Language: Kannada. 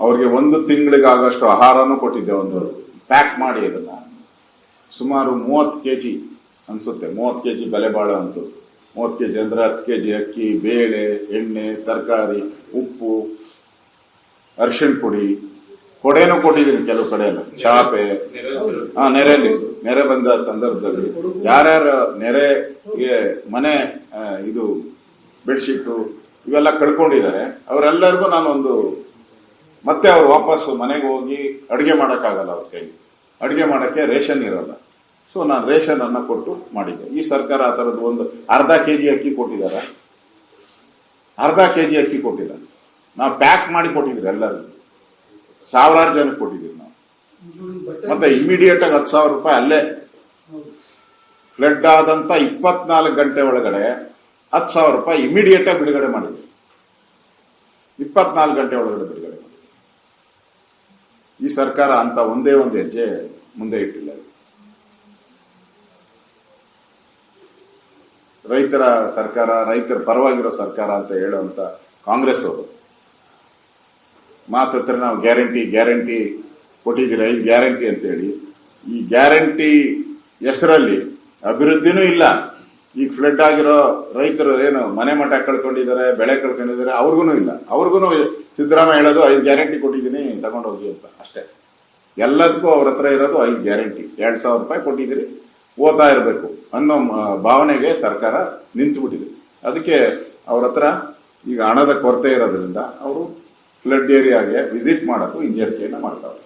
ಅವ್ರಿಗೆ 1 ತಿಂಗಳಿಗಾಗಷ್ಟು ಆಹಾರನೂ ಕೊಟ್ಟಿದ್ದೆ, ಒಂದು ಪ್ಯಾಕ್ ಮಾಡಿ ಅದನ್ನ ಸುಮಾರು 30 kg ಅನ್ಸುತ್ತೆ, 30 kg ಬೆಲೆ ಬಾಳೋ ಅಂತೂ 30 kg ಅಂದ್ರೆ 10 kg ಅಕ್ಕಿ, ಬೇಳೆ, ಎಣ್ಣೆ, ತರಕಾರಿ, ಉಪ್ಪು, ಅರಿಶಿಣ ಪುಡಿ, ಕೊಡೆನೂ ಕೊಟ್ಟಿದ್ದೀನಿ ಕೆಲವು ಕಡೆ ಎಲ್ಲ, ಚಾಪೆ. ನೆರೆ ಬಂದ ಸಂದರ್ಭದಲ್ಲಿ ಯಾರ್ಯಾರು ನೆರೆಗೆ ಮನೆ ಇದು ಬೆಡ್ಶೀಟು ಇವೆಲ್ಲ ಕಳ್ಕೊಂಡಿದ್ದಾರೆ ಅವರೆಲ್ಲರಿಗೂ ನಾನೊಂದು ಮತ್ತೆ ಅವ್ರು ವಾಪಸ್ ಮನೆಗೆ ಹೋಗಿ ಅಡುಗೆ ಮಾಡೋಕ್ಕಾಗಲ್ಲ, ಅವ್ರ ಕೈಲಿ ಅಡುಗೆ ಮಾಡೋಕ್ಕೆ ರೇಷನ್ ಇರಲ್ಲ. ಸೊ ನಾನು ರೇಷನ್ ಅನ್ನ ಕೊಟ್ಟು ಮಾಡಿದ್ದೆ. ಈ ಸರ್ಕಾರ ಆ ಥರದ್ದು ಒಂದು ಅರ್ಧ kg ಅಕ್ಕಿ ಕೊಟ್ಟಿದ್ದಾರೆ, ಅರ್ಧ kg ಅಕ್ಕಿ ಕೊಟ್ಟಿದ್ದಾರೆ. ನಾವು ಪ್ಯಾಕ್ ಮಾಡಿ ಕೊಟ್ಟಿದ್ರಿ ಎಲ್ಲರಿಗೂ, ಸಾವಿರಾರು ಜನಕ್ಕೆ ಕೊಟ್ಟಿದ್ದೀವಿ ನಾವು. ಮತ್ತೆ ಇಮಿಡಿಯೇಟ್ ಆಗಿ 10,000 ರೂಪಾಯಿ ಅಲ್ಲೇ ಫ್ಲಡ್ ಆದಂತ 24 ಗಂಟೆ ಒಳಗಡೆ 10,000 ರೂಪಾಯಿ ಇಮಿಡಿಯೇಟ್ ಆಗಿ ಬಿಡುಗಡೆ ಮಾಡಿದ್ವಿ. 24 ಗಂಟೆ ಒಳಗಡೆ ಬಿಡುಗಡೆ ಮಾಡಿದ್ವಿ. ಈ ಸರ್ಕಾರ ಅಂತ ಒಂದೇ ಒಂದು ಹೆಜ್ಜೆ ಮುಂದೆ ಇಟ್ಟಿಲ್ಲ. ರೈತರ ಸರ್ಕಾರ, ರೈತರ ಪರವಾಗಿರೋ ಸರ್ಕಾರ ಅಂತ ಹೇಳುವಂತ ಕಾಂಗ್ರೆಸ್ ಅವರು ಮಾತ್ರ ನಾವು ಗ್ಯಾರಂಟಿ ಕೊಟ್ಟಿದ್ದೀರಿ, 5 ಗ್ಯಾರಂಟಿ ಅಂತೇಳಿ. ಈ ಗ್ಯಾರಂಟಿ ಹೆಸರಲ್ಲಿ ಅಭಿವೃದ್ಧಿನೂ ಇಲ್ಲ. ಈಗ ಫ್ಲಡ್ ಆಗಿರೋ ರೈತರು ಏನು ಮನೆ ಮಠ ಕಳ್ಕೊಂಡಿದ್ದಾರೆ, ಬೆಳೆ ಕಳ್ಕೊಂಡಿದ್ದಾರೆ, ಅವ್ರಿಗೂ ಇಲ್ಲ. ಅವ್ರಿಗೂ ಸಿದ್ದರಾಮಯ್ಯ ಹೇಳೋದು 5 ಗ್ಯಾರಂಟಿ ಕೊಟ್ಟಿದ್ದೀನಿ ತಗೊಂಡೋಗಿ ಅಂತ ಅಷ್ಟೇ. ಎಲ್ಲದಕ್ಕೂ ಅವ್ರ ಹತ್ರ ಇರೋದು 5 ಗ್ಯಾರಂಟಿ. 2,000 ರೂಪಾಯಿ ಕೊಟ್ಟಿದ್ದೀರಿ, ಓದ್ತಾ ಇರಬೇಕು ಅನ್ನೋ ಭಾವನೆಗೆ ಸರ್ಕಾರ ನಿಂತುಬಿಟ್ಟಿದೆ. ಅದಕ್ಕೆ ಅವ್ರ ಹತ್ರ ಈಗ ಹಣದ ಕೊರತೆ ಇರೋದ್ರಿಂದ ಅವರು ಫ್ಲಡ್ ಏರಿಯಾಗೆ ವಿಸಿಟ್ ಮಾಡೋಕ್ಕೂ ಹಿಂಜರಿಕೆಯನ್ನು ಮಾಡ್ತಾರೆ.